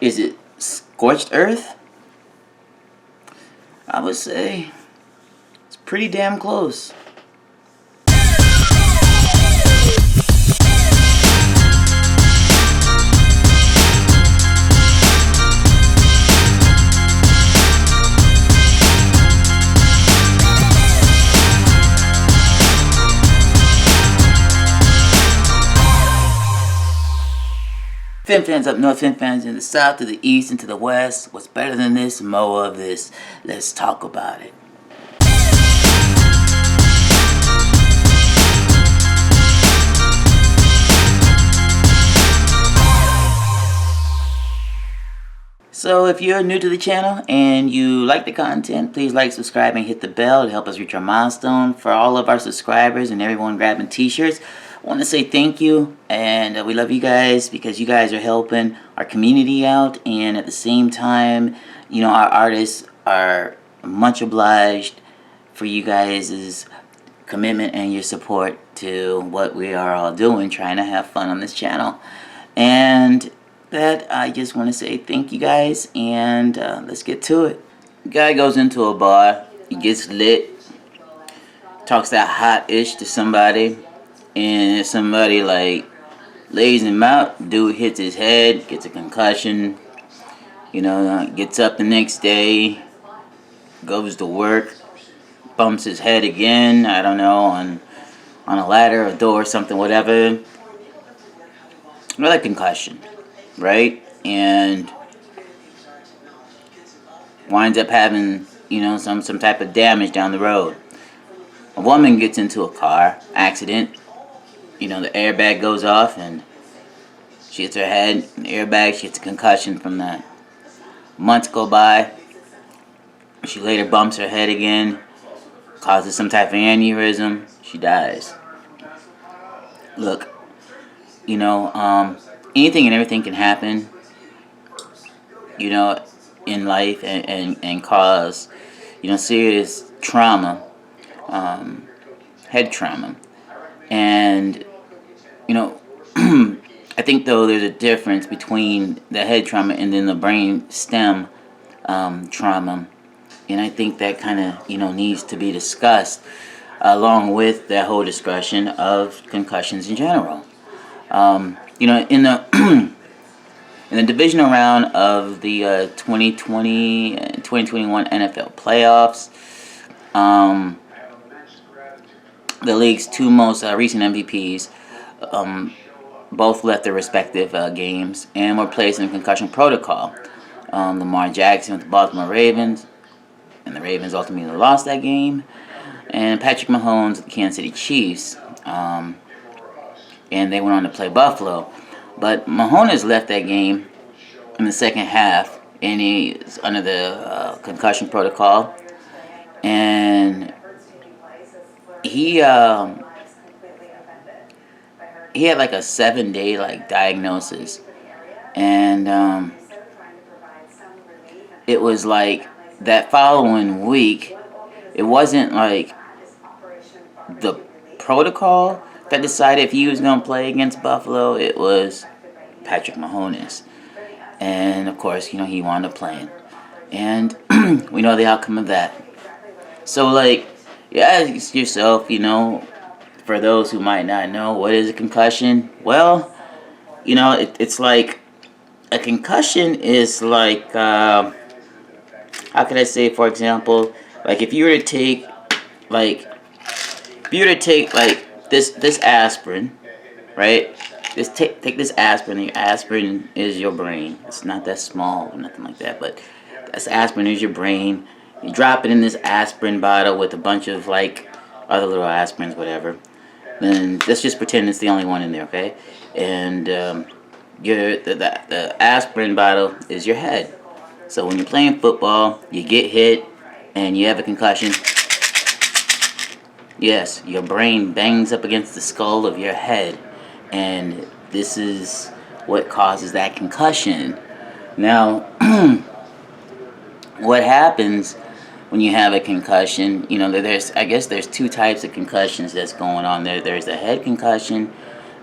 Is it scorched earth? I would say it's pretty damn close. Fin fans up north, fin fans in the south, to the east, and to the west. What's better than this? More of this. Let's talk about it. So if you're new to the channel and you like the content, please like, subscribe, and hit the bell to help us reach our milestone. For all of our subscribers and everyone grabbing t-shirts, I want to say thank you, and we love you guys because you guys are helping our community out, and at the same time, you know, our artists are much obliged for you guys' commitment and your support to what we are all doing, trying to have fun on this channel. And that, I just want to say thank you guys, and let's get to it. Guy goes into a bar, he gets lit, talks that hot-ish to somebody, and somebody like lays him out. Dude hits his head, gets a concussion, you know, gets up the next day, goes to work, bumps his head again, I don't know, on a ladder, a door, something, whatever. Another concussion, right? And winds up having, you know, some type of damage down the road. A woman gets into a car accident. You know, the airbag goes off and she hits her head in the airbag. She gets a concussion from that. Months go by. She later bumps her head again, causes some type of aneurysm. She dies. Look, you know, anything and everything can happen, you know, in life and cause, you know, serious trauma, head trauma. And, you know, I think, though, there's a difference between the head trauma and then the brain stem trauma. And I think that kind of, you know, needs to be discussed along with that whole discussion of concussions in general. You know, in the in the divisional round of the 2020 and 2021 NFL playoffs, the league's two most recent MVPs both left their respective games and were placed in Concussion Protocol. Lamar Jackson with the Baltimore Ravens, and the Ravens ultimately lost that game. And Patrick Mahomes with the Kansas City Chiefs, and they went on to play Buffalo. But Mahomes left that game in the second half, and he's under the Concussion Protocol. And he had like a 7-day like diagnosis, and it was like that following week. It wasn't like the protocol that decided if he was going to play against Buffalo. It was Patrick Mahomes, and of course, you know, he wound up playing, and we know the outcome of that. So, like, you ask yourself, you know, for those who might not know, what is a concussion? Well, you know, it's like a concussion is like, how can I say, for example, like if you were to take like this aspirin, right? Just take this aspirin, and your aspirin is your brain. It's not that small or nothing like that, but this aspirin is your brain. You drop it in this aspirin bottle with a bunch of like other little aspirins, whatever. Then let's just pretend it's the only one in there, okay? And the aspirin bottle is your head. So when you're playing football, you get hit and you have a concussion. Yes, your brain bangs up against the skull of your head, and this is what causes that concussion. Now, what happens when you have a concussion? You know, I guess there's two types of concussions that's going on there. There's the head concussion,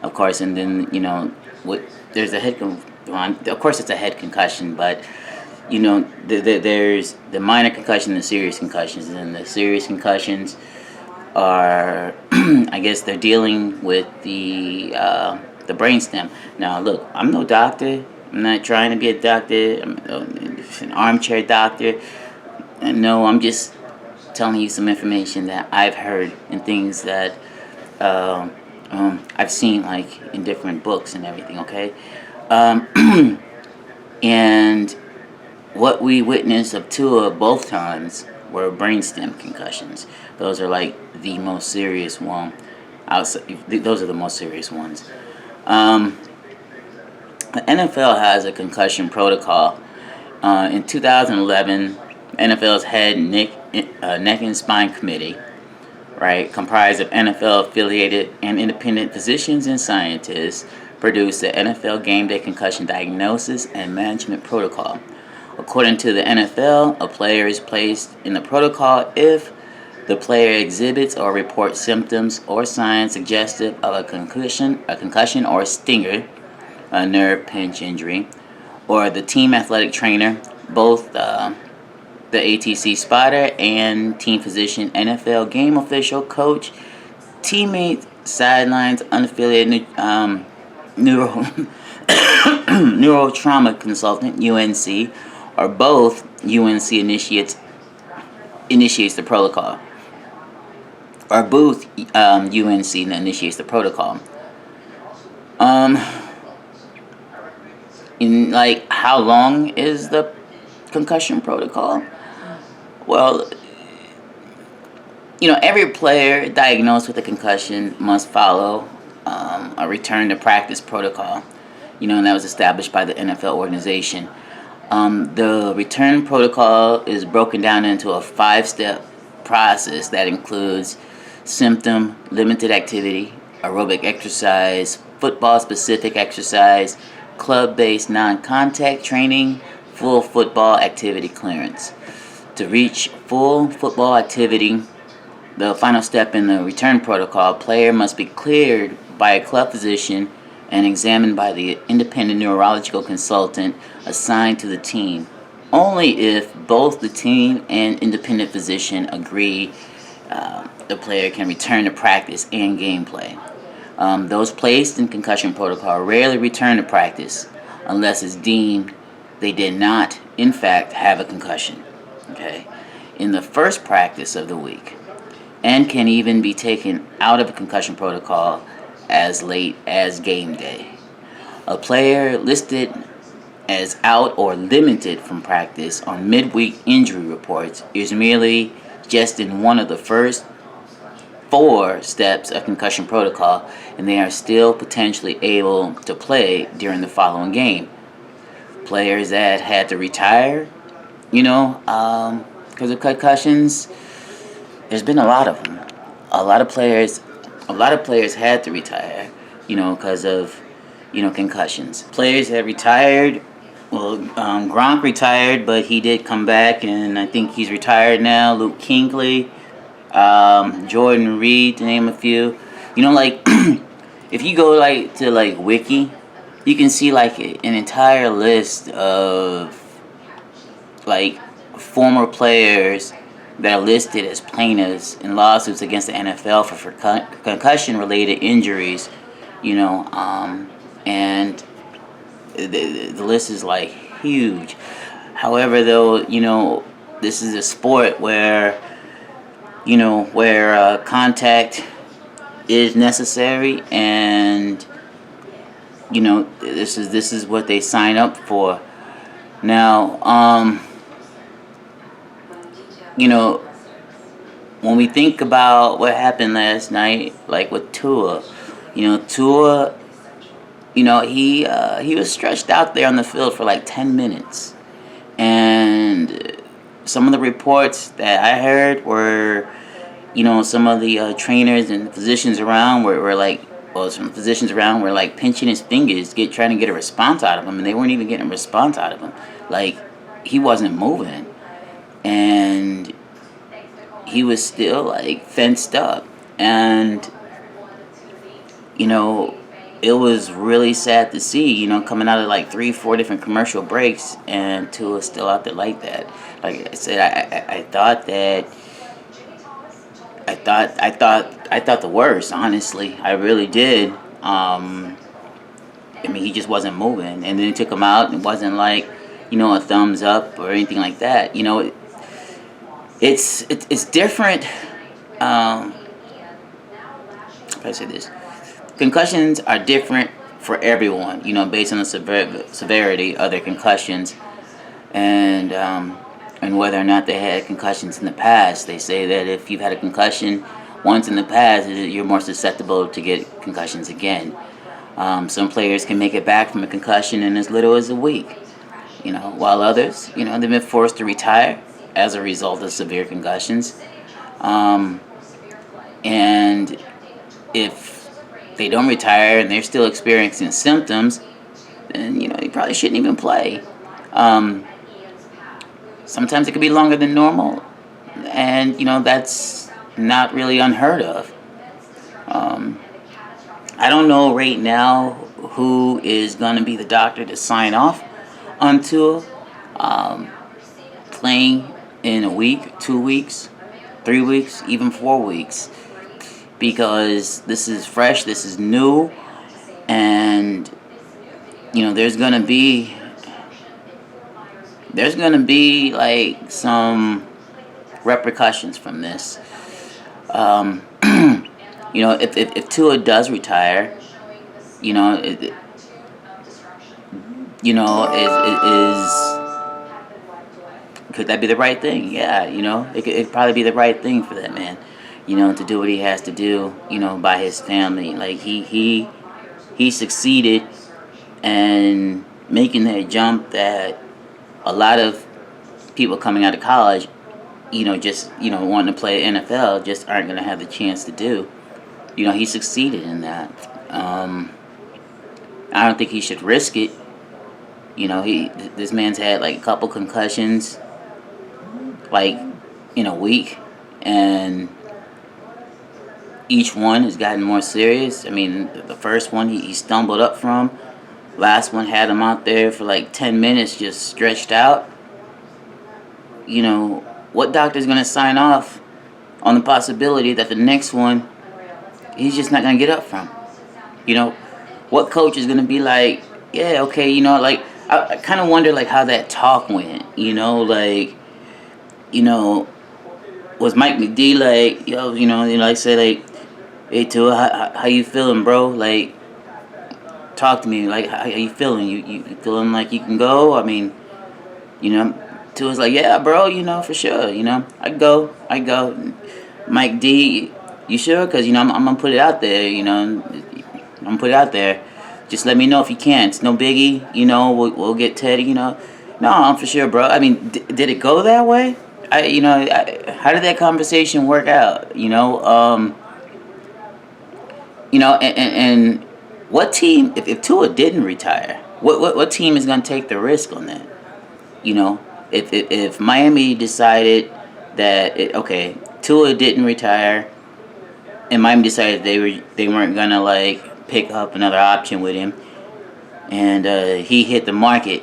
of course, and then, you know, there's the of course it's a head concussion, but you know, there's the minor concussion and the serious concussions, and the serious concussions are, I guess they're dealing with the brainstem. Now, look, I'm no doctor. I'm not trying to be a doctor. I'm an armchair doctor. And no, I'm just telling you some information that I've heard and things that I've seen, like in different books and everything. Okay, and what we witnessed of Tua both times were brainstem concussions. Those are like the most serious one. Those are the most serious ones. The NFL has a concussion protocol. In 2011, NFL's head neck and spine committee, right, comprised of NFL-affiliated and independent physicians and scientists, produced the NFL Game Day Concussion Diagnosis and Management Protocol. According to the NFL, a player is placed in the protocol if the player exhibits or reports symptoms or signs suggestive of a concussion or stinger, a nerve pinch injury, or the team athletic trainer, both the ATC spotter and team physician, NFL game official, coach, teammate, sidelines, unaffiliated neurotrauma consultant, UNC, or both UNC initiates the protocol. Or both UNC initiates the protocol. In like, how long is the concussion protocol? Well, you know, every player diagnosed with a concussion must follow a return to practice protocol. You know, and that was established by the NFL organization. The return protocol is broken down into a 5-step process that includes symptom limited activity, aerobic exercise, football specific exercise, club-based non-contact training, full football activity clearance. To reach full football activity, the final step in the return protocol, player must be cleared by a club physician and examined by the independent neurological consultant assigned to the team. Only if both the team and independent physician agree the player can return to practice and gameplay. Those placed in concussion protocol rarely return to practice unless it's deemed they did not, in fact, have a concussion. Okay, in the first practice of the week, and can even be taken out of a concussion protocol as late as game day. A player listed as out or limited from practice on midweek injury reports is merely just in one of the first 4 steps of concussion protocol, and they are still potentially able to play during the following game. Players that had to retire, you know, because of concussions, there's been a lot of them. A lot of players had to retire, you know, because of, you know, concussions. Players that retired, well, Gronk retired, but he did come back, and I think he's retired now. Luke Kuechly, Jordan Reed, to name a few. You know, like, if you go like to like Wiki, you can see like an entire list of like former players that are listed as plaintiffs in lawsuits against the NFL for concussion-related injuries. You know, and the list is like huge. However, though, you know, this is a sport where, you know, where contact is necessary, and you know, this is what they sign up for. Now, you know, when we think about what happened last night, like with Tua, you know, he was stretched out there on the field for like 10 minutes, and some of the reports that I heard were, you know, some of the trainers and physicians around were like, well, some physicians around were like pinching his fingers, trying to get a response out of him, and they weren't even getting a response out of him. Like, he wasn't moving, and he was still like fenced up. And, you know, it was really sad to see, coming out of like 3, 4 different commercial breaks, and Tua's still out there like that. Like I said, I thought that I thought the worst. Honestly, I really did. I mean, he just wasn't moving, and then they took him out, and it wasn't like, a thumbs up or anything like that. It's different. How do I say this? Concussions are different for everyone, based on the severity of their concussions, and whether or not they had concussions in the past. They say that if you've had a concussion once in the past, you're more susceptible to get concussions again. Some players can make it back from a concussion in as little as a week, while others, they've been forced to retire as a result of severe concussions. And if they don't retire and they're still experiencing symptoms, then, you probably shouldn't even play. Sometimes it could be longer than normal, and, that's not really unheard of. I don't know right now who is going to be the doctor to sign off on Tua playing in a week, 2 weeks, 3 weeks, even 4 weeks, because this is fresh, this is new, and there's gonna be like some repercussions from this. If Tua does retire, it could that be the right thing? Yeah, it'd probably be the right thing for that man, to do what he has to do, by his family. Like he succeeded in making that jump that a lot of people coming out of college, just wanting to play NFL just aren't going to have the chance to do. He succeeded in that. I don't think he should risk it. This man's had like a couple concussions, like in a week, and each one has gotten more serious. I mean, the first one he stumbled up from. Last one had him out there for like 10 minutes just stretched out. What doctor's going to sign off on the possibility that the next one he's just not going to get up from? What coach is going to be like, yeah, okay, like, I kind of wonder, like, how that talk went, was Mike McD like, yo, like, say, like, hey, Tua, how you feeling, bro? Like, talk to me, like, how you feeling? You feeling like you can go? I mean, Tua's like, yeah, bro, for sure, I go. Mike D, you sure? Because, I'm going to put it out there, I'm going to put it out there. Just let me know if you can. It's no biggie, we'll get Teddy, No, I'm for sure, bro. I mean, did it go that way? How did that conversation work out, and what team, if Tua didn't retire, what team is going to take the risk on that? If Miami decided that, Tua didn't retire, and Miami decided they weren't going to, like, pick up another option with him, and he hit the market,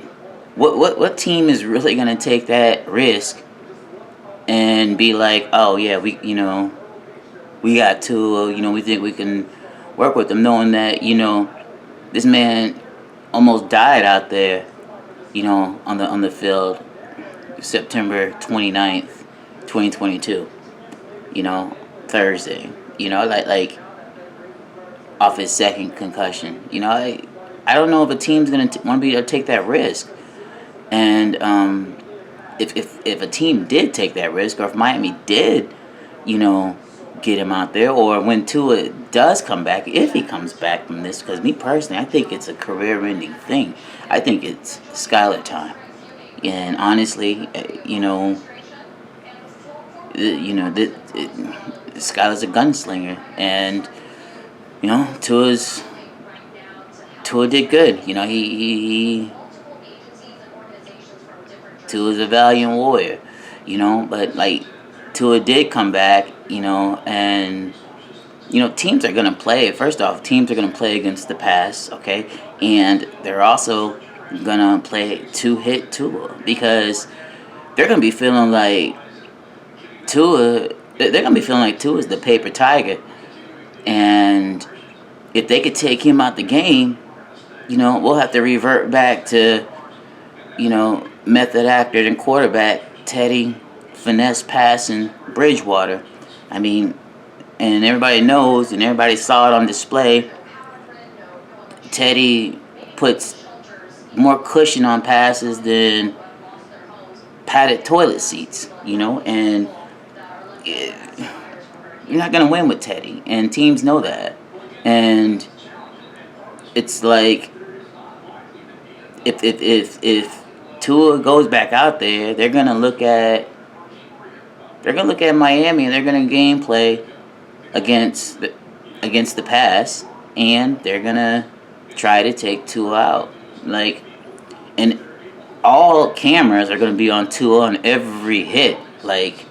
what team is really going to take that risk and be like, oh, yeah, we got Tua, we think we can work with them, knowing that, this man almost died out there, on the field, September 29th, 2022, Thursday, like off his second concussion. I don't know if a team's going to want to be able to take that risk. And if a team did take that risk, or if Miami did, get him out there, or when Tua does come back, if he comes back from this, because me personally, I think it's a career-ending thing. I think it's Skylar time. And honestly, Skylar's a gunslinger, and Tua did good. Tua's a valiant warrior, but like Tua did come back, and teams are going to play. First off, teams are going to play against the pass, okay? And they're also going to play two-hit Tua because they're going to be feeling like Tua, they're going to be feeling like Tua's the paper tiger. And if they could take him out the game, we'll have to revert back to, method actor and quarterback, Teddy, finesse passing, Bridgewater. I mean, and everybody knows and everybody saw it on display, Teddy puts more cushion on passes than padded toilet seats, and you're not going to win with Teddy, and teams know that. And it's like, if Tua goes back out there, they're going to look at Miami and they're going to gameplay against the pass, and they're going to try to take Tua out. Like, and all cameras are going to be on Tua on every hit. Like,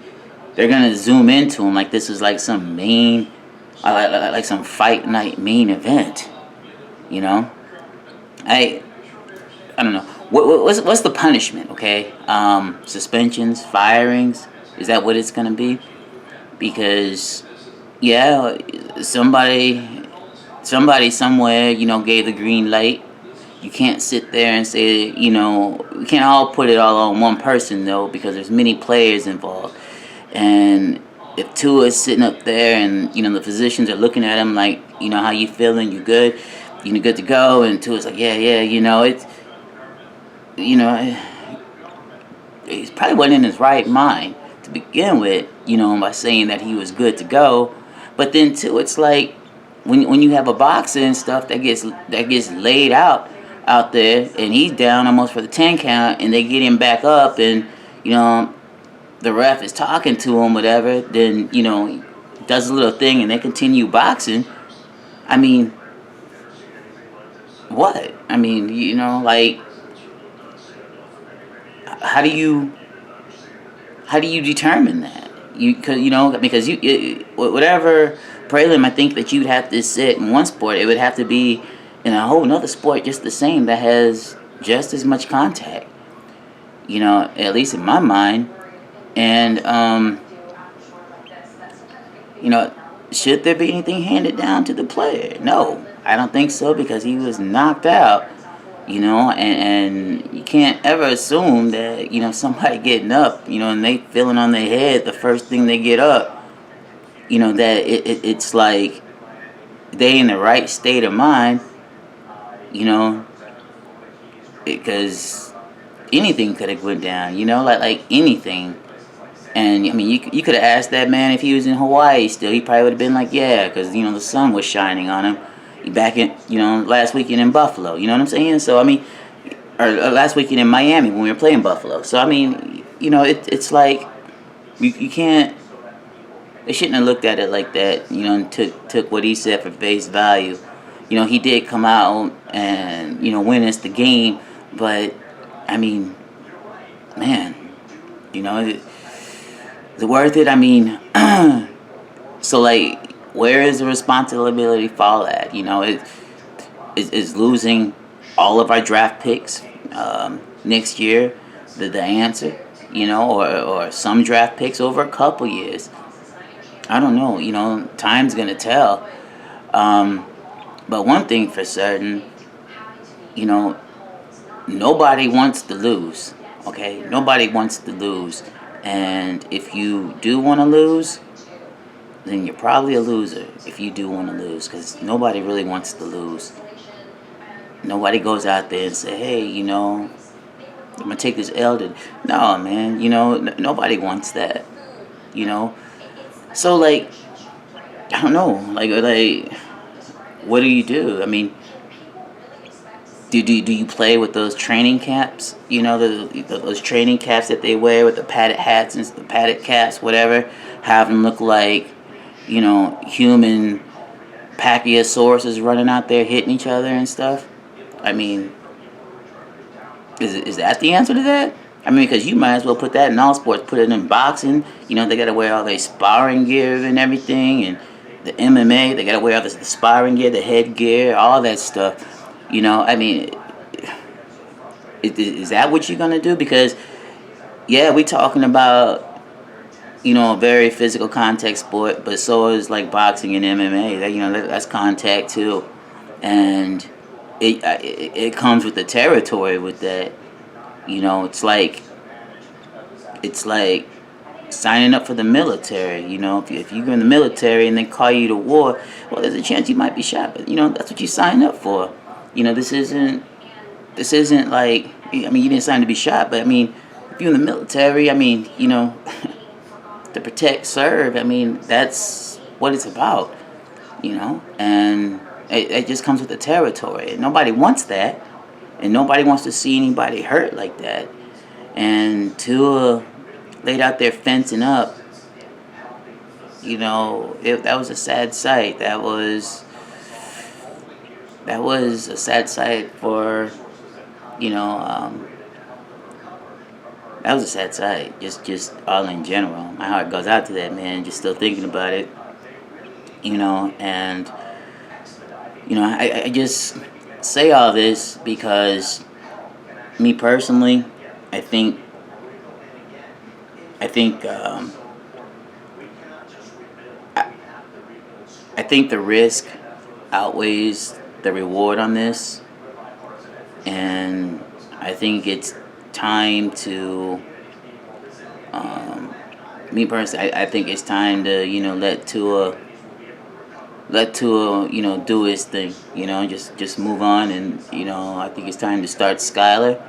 they're going to zoom into him like this is like some like some fight night main event. I don't know. What's the punishment, okay? Suspensions, firings? Is that what it's going to be? Because, yeah, somebody somewhere, gave the green light. You can't sit there and say, we can't all put it all on one person, though, because there's many players involved. And if Tua is sitting up there and, the physicians are looking at him like, how you feeling? You good? You good to go? And Tua's like, yeah, it's, he's probably wasn't in his right mind to begin with, by saying that he was good to go. But then, too, it's like when you have a boxer and stuff that gets laid out there, and he's down almost for the 10 count, and they get him back up, and, the ref is talking to him, whatever, then, he does a little thing, and they continue boxing. I mean, what? I mean, like, how do you determine that? Because whatever prelim I think that you'd have to sit in one sport, it would have to be in a whole another sport just the same that has just as much contact. At least in my mind. And should there be anything handed down to the player? No, I don't think so, because he was knocked out. And you can't ever assume that, somebody getting up, and they feeling on their head the first thing they get up, that it's like they in the right state of mind, because anything could have went down, like anything. And, I mean, you could have asked that man if he was in Hawaii still. He probably would have been like, yeah, because, the sun was shining on him. Back in, last weekend in Buffalo, you know what I'm saying? So, I mean, or last weekend in Miami when we were playing Buffalo. So, I mean, it's like, you can't, they shouldn't have looked at it like that, and took what he said for face value. He did come out and, win us the game, but, I mean, man, is it worth it? I mean, so, like, where is the responsibility fall at? Is losing all of our draft picks next year the answer? Or some draft picks over a couple years. I don't know. Time's gonna tell. But one thing for certain, nobody wants to lose. Okay, nobody wants to lose, and if you do want to lose, then you're probably a loser if you do want to lose, because nobody really wants to lose. Nobody goes out there and say, hey, I'm going to take this L to... No, man, nobody wants that, So, like, I don't know, like, what do you do? I mean, do you play with those training caps? Those training caps that they wear with the padded hats and the padded caps, whatever, have them look like, human Pachysauruses running out there hitting each other and stuff. I mean, is that the answer to that? I mean, because you might as well put that in all sports. Put it in boxing. They got to wear all their sparring gear and everything. And, the MMA, they gotta wear all the sparring gear, the headgear, all that stuff. You know, I mean, is that what you're gonna do? Because yeah, we talking about, you know, a very physical contact sport, but so is like boxing and MMA. That, you know, that's contact too, and it comes with the territory with that. You know, it's like signing up for the military. You know, if you go in the military and they call you to war, well, there's a chance you might be shot. But you know, that's what you sign up for. You know, this isn't like, I mean, you didn't sign to be shot, but I mean, if you're in the military, I mean, you know, to protect, serve. I mean, that's what it's about. You know, and it just comes with the territory. And nobody wants that, and nobody wants to see anybody hurt like that. And Tua laid out there fencing up. You know, that was a sad sight. That was a sad sight for, you know, that was a sad sight. Just all in general. My heart goes out to that man. Just still thinking about it. You know, and you know, I just say all this because me personally, I think the risk outweighs the reward on this, and I think it's time to, me personally, I think it's time to, you know, let Tua, you know, do his thing, you know, just move on. And, you know, I think it's time to start Skylar,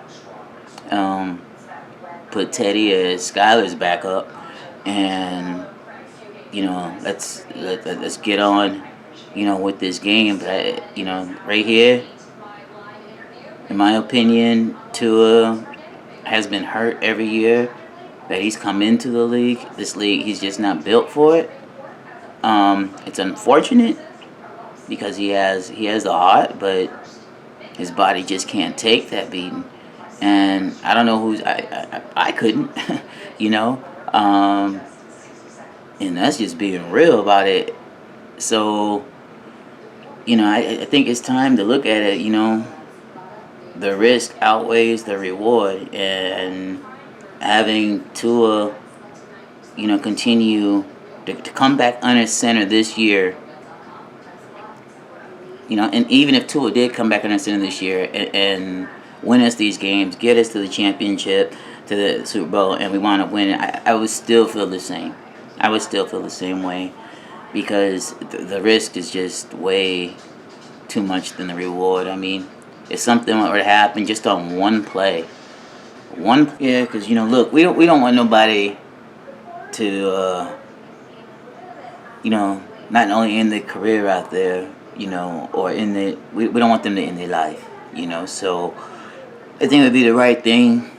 put Teddy as Skylar's backup, and, you know, let's get on, you know, with this game. But, you know, right here, in my opinion, Tua has been hurt every year that he's come into the league. This league, he's just not built for it. It's unfortunate because he has the heart, but his body just can't take that beating. And I don't know who's I couldn't, you know, and that's just being real about it. So, you know, I think it's time to look at it. You know, the risk outweighs the reward, and having Tua, you know, continue to come back under center this year, you know, and even if Tua did come back under center this year and win us these games, get us to the championship, to the Super Bowl, and we want to win it, I would still feel the same. I would still feel the same way, because the risk is just way too much than the reward. I mean, if something were to happen just on one play, because, you know, look, we don't want nobody to, you know, not only end their career out there, you know, or we don't want them to end their life, you know. So I think it would be the right thing,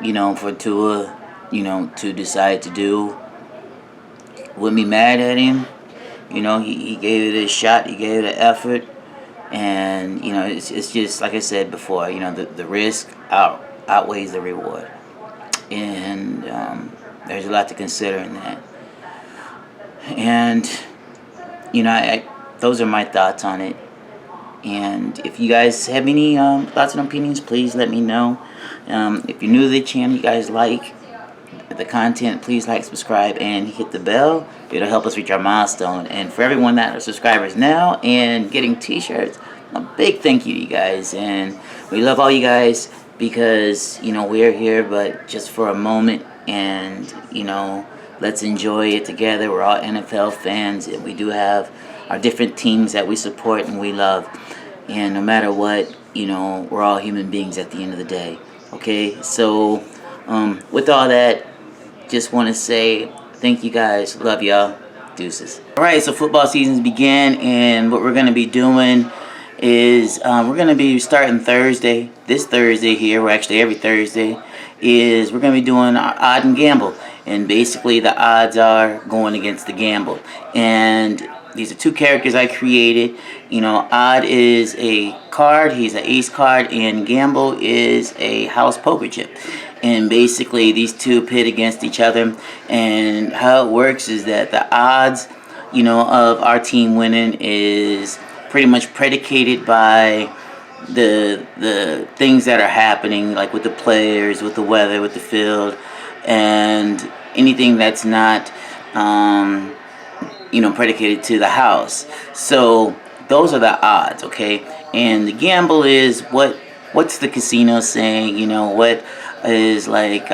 you know, for Tua, you know, to decide to do. Wouldn't be mad at him, you know. He gave it a shot, he gave it an effort, and, you know, it's just like I said before, you know, the risk outweighs the reward, and there's a lot to consider in that. And, you know, those are my thoughts on it. And if you guys have any thoughts and opinions, please let me know. If you're new to the channel, you guys like the content, please like, subscribe, and hit the bell. It'll help us reach our milestone. And for everyone that are subscribers now and getting t-shirts, a big thank you to you guys. And we love all you guys, because, you know, we're here but just for a moment, and, you know, let's enjoy it together. We're all NFL fans, and we do have our different teams that we support and we love. And no matter what, you know, we're all human beings at the end of the day. Okay, so with all that, just want to say thank you guys. Love y'all. Deuces. Alright, so football season's began, and what we're going to be doing is we're going to be starting Thursday. This Thursday here, well, actually every Thursday, is we're going to be doing our odd and gamble. And basically the odds are going against the gamble. And these are two characters I created. You know, Odd is a card, he's an ace card, and Gamble is a house poker chip. And basically these two pit against each other, and how it works is that the odds of our team winning is pretty much predicated by the things that are happening, like with the players, with the weather, with the field, and anything that's not predicated to the house. So those are the odds, okay? And the gamble is what's the casino saying, what is like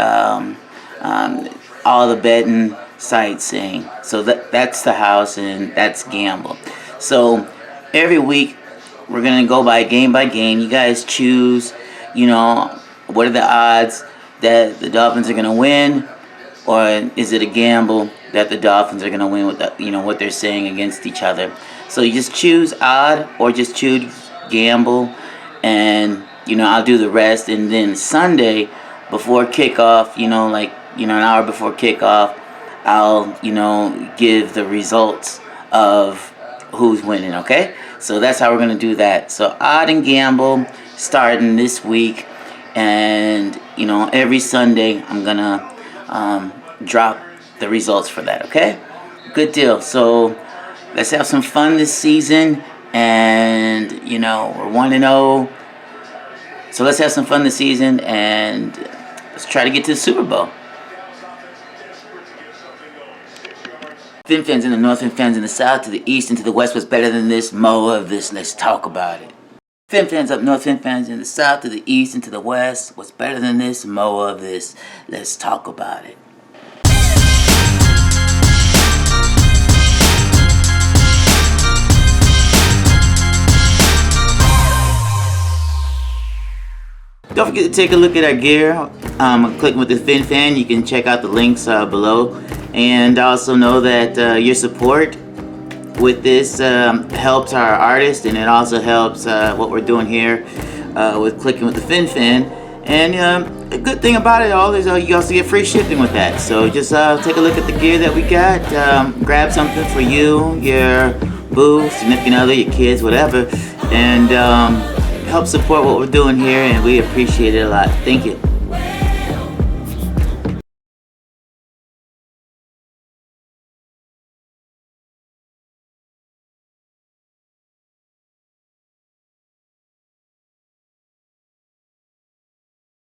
all the betting sites saying. So that's the house, and that's gamble. So every week we're gonna go by game. You guys choose, what are the odds that the Dolphins are gonna win, or is it a gamble that the Dolphins are gonna win with what they're saying against each other. So you just choose odd or just choose gamble, and I'll do the rest. And then Sunday before kickoff, an hour before kickoff, I'll give the results of who's winning. Okay, so that's how we're gonna do that. So odd and gamble starting this week, and every Sunday I'm gonna drop the results for that. Okay, good deal. So let's have some fun this season, and we're 1-0. So let's have some fun this season, and let's try to get to the Super Bowl. Fin fans in the north, fin fans in the south, to the east and to the west. What's better than this? More of this. Let's talk about it. Fin fans up north, fin fans in the south, to the east and to the west. What's better than this? More of this. Let's talk about it. Don't forget to take a look at our gear. Clicking with the Fin Fan. You can check out the links below. And also know that your support with this helps our artist, and it also helps what we're doing here with Clicking with the Fin Fan. And a good thing about it all is you also get free shipping with that. So just take a look at the gear that we got. Grab something for you, your boo, significant other, your kids, whatever. And help support what we're doing here, and we appreciate it a lot. Thank you.